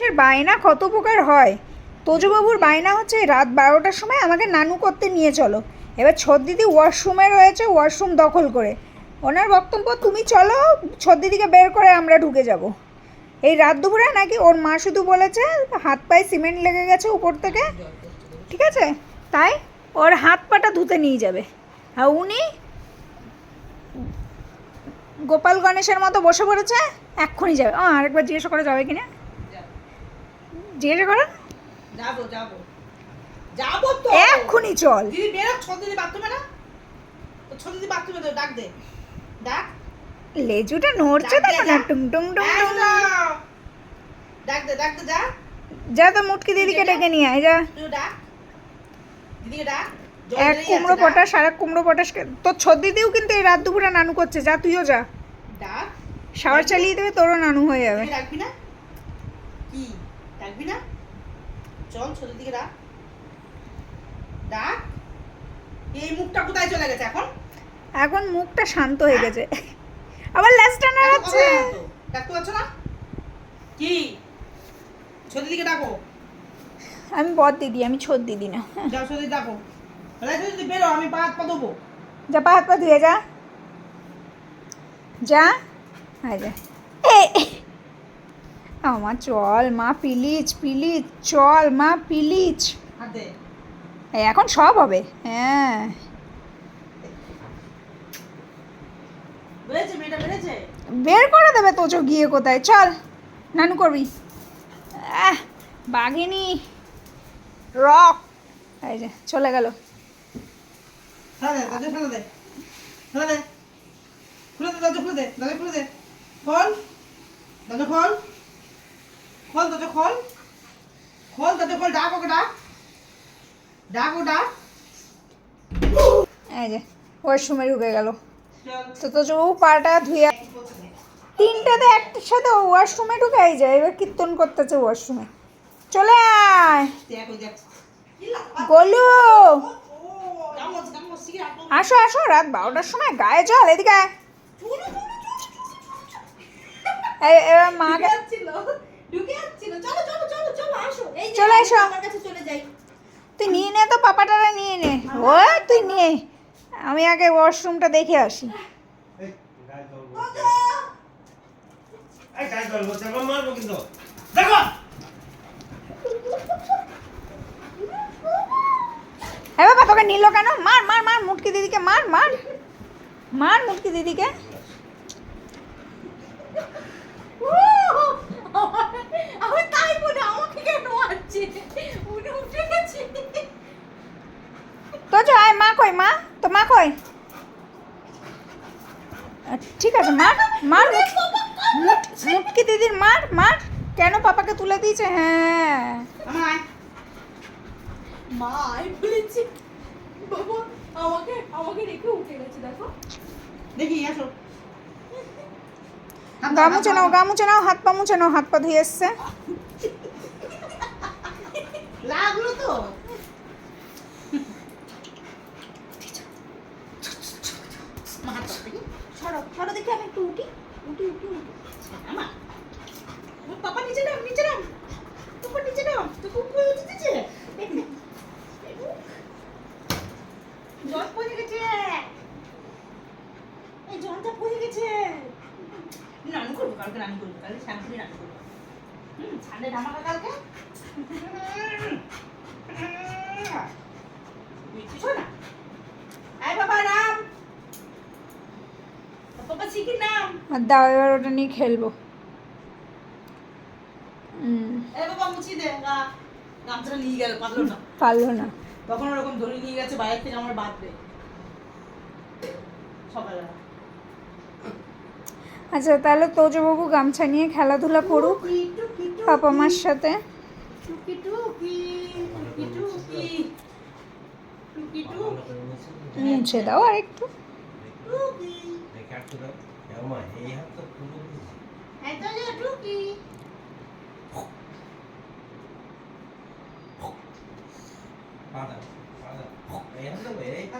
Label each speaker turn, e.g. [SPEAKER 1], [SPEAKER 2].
[SPEAKER 1] সে বায়না কত প্রকার হয়। তোজবাবুর বায়না হচ্ছে রাত 12টার সময় আমাকে নানু করতে নিয়ে চলো। এবার দিদি ওয়াশরুমে রয়েছে, ওয়াশরুম দখল করে। ওনার বক্তব্য, তুমি চলো, দিদিকে বের করে আমরা ঢুকে যাব। এই রাত দুপুরে নাকি ওর মা শুধু বলেছে হাত পায়ে সিমেন্ট লেগে গেছে উপর থেকে, ঠিক আছে, তাই ওর হাত পাটা ধুতে নিয়ে যাবে। আর উনি গোপাল গণেশের মতো বসে পড়েছে, এক্ষুনি যাবে। আরেকবার জিজ্ঞাসা করে যাবে কিনা, জিজ্ঞাসা করো।
[SPEAKER 2] যাবো যাবো যাবো তো,
[SPEAKER 1] এক্ষুনি চল।
[SPEAKER 2] দিদি বেরো, দিদি বাথরুমে না তো, দিদি বাথরুমে তো, ডাক দে, ডাক।
[SPEAKER 1] লেজুটা নড়ছে দেখো না, টুং টুং টুং টুং।
[SPEAKER 2] ডাক দে, ডাক দে, যা
[SPEAKER 1] যা তো মুটকি দিদিকে ডেকে নিয়ে আয়, যা।
[SPEAKER 2] তুই ডাক দিদিকে, ডাক।
[SPEAKER 1] এক কুমড়ো পটাশ আর এক কুমড়ো পটাশ। তোর দিদিও কিন্তু এই রাত দুপুরে নানু করছে, যা তুইও যা।
[SPEAKER 2] ডাক,
[SPEAKER 1] শাওয়ার চালিয়ে দেবে, তোরও নানু হয়ে যাবে।
[SPEAKER 2] ডাকবি না কি, ডাকবি না? চল দিদিকে ডাক, ডাক। এই মুখটা কোথায় চলে গেছে এখন?
[SPEAKER 1] এখন মুখটা শান্ত হয়ে গেছে, আবার লেজটা নাড়াচ্ছে।
[SPEAKER 2] ডাকতে পারছো না কি? দিদিকে ডাকো।
[SPEAKER 1] আমি বদ দিদি, আমি ছোট দিদি না।
[SPEAKER 2] যাও দিদি ডাকো, দিদি বেরো, আমি পা হাত পা দেবো।
[SPEAKER 1] যা, পা হাত পা ধুয়ে যা, যা। হ্যাঁ যা। আমার চল মা, প্লিজ প্লিজ চল মা, প্লিজ।
[SPEAKER 2] হাতে
[SPEAKER 1] এখন সব হবে। হ্যাঁ,
[SPEAKER 2] বেড়েছে, মেয়েটা বেড়েছে।
[SPEAKER 1] বের করে দেবে তোজো গিয়ে কোথায়। চল নানু করবি। বাঘিনী রক। এই যে চলে গেল।
[SPEAKER 2] খুলে দে, দরজা খুলে দে, খুলে দে, খুলে দে, দরজা খুলে দে, দরজা খুলে দে, খোল, দরজা খোল, খোল দরজা খোল, খোল দরজা খোল, ডাক ওকে, ডাক, ডাক ও ডাক।
[SPEAKER 1] এই যে ওয়াশরুমে ঢুকে গেল।
[SPEAKER 2] চল
[SPEAKER 1] তো তোজো পাটা ধুয়ে, তিনটাতে একটার সাথে ওয়াশরুমে ঢুকে যায়। এবার কীর্তন করতেছে ওয়াশরুমে। চলে আয়
[SPEAKER 2] দেখ, ওই দেখ,
[SPEAKER 1] গোলু,
[SPEAKER 2] গামছ গামছ সিগা তো,
[SPEAKER 1] আসো আসো, রাত 12টার সময় গায়ে জল, এদিকে আয়। এবার মাকে
[SPEAKER 2] ঢুকে যাচ্ছিল, চলো চলো চলো চলো, আসো, এই যে
[SPEAKER 1] চলে এসো।
[SPEAKER 2] আমার কাছে চলে যাই।
[SPEAKER 1] তুই নিয়ে নে তো, পাপাটারা নিয়ে নে। ও তুই নিয়ে, আমি আগে ওয়াশরুমটা দেখে আসি। হ্যাঁ বাবা, তোকে নিল কেন? মার মার মার মুটকি দিদিকে, মার মার মার মুটকি দিদিকে।
[SPEAKER 2] আমি তাই বলে আমাকে কেন মারছে? উনি উঠে গেছে।
[SPEAKER 1] তো আয়, মা কই, মা তো, মা কই? ঠিক আছে, মার মার মুটকি দিদির, মার মার। কেন পাপাকে তুলে দিয়েছে? হ্যাঁ,
[SPEAKER 2] মা আই বলেছি, বাবা আমাকে আমাকে রেখে উঠে গেছে, দেখো, দেখি আসো।
[SPEAKER 1] গা মুছে নাও, গা মুছে নাও, হাত পা মুছে নাও, হাত পা ধুয়ে এসছে।
[SPEAKER 2] লাগলো তো। সরো সরো, দেখি আমি একটু উঠি, উঠি উঠি উঠি। আমা পাপা নিচে নাম, নিচে নাম, পাপা নিচে নাম, তো কুকুর উঠে দিচ্ছে। জল পড়ে গেছে, এই জলটা পড়ে গেছে। রান্না করবো কালকে, রান্না করবো কালকে, শ্যাম্পু রান্না করবো। ছাড়ে ধামাকা কালকে। বুঝছিস না? আয় বাবা রাম, বাবা শিখির নাম।
[SPEAKER 1] আর দাও, এবার ওটা নিয়ে খেলবো।
[SPEAKER 2] এ বাবা মুছি দে, গামছাটা নিয়ে গেল, পারলো না,
[SPEAKER 1] পারলো না।
[SPEAKER 2] তখন ওরকম ধরে নিয়ে গেছে বাইরে থেকে, আমার বাঁধবে সকালবেলা।
[SPEAKER 1] আচ্ছা, তাহলে তোজবাবু গামছা নিয়ে খেলাধুলা করুক পাপা মার সাথে।
[SPEAKER 2] টুকি টুকি টুকি টুকি টুকি টুকি,
[SPEAKER 1] মুছে দাও আর একটু।
[SPEAKER 2] টুকি এত যে টুকি।
[SPEAKER 3] Father, father,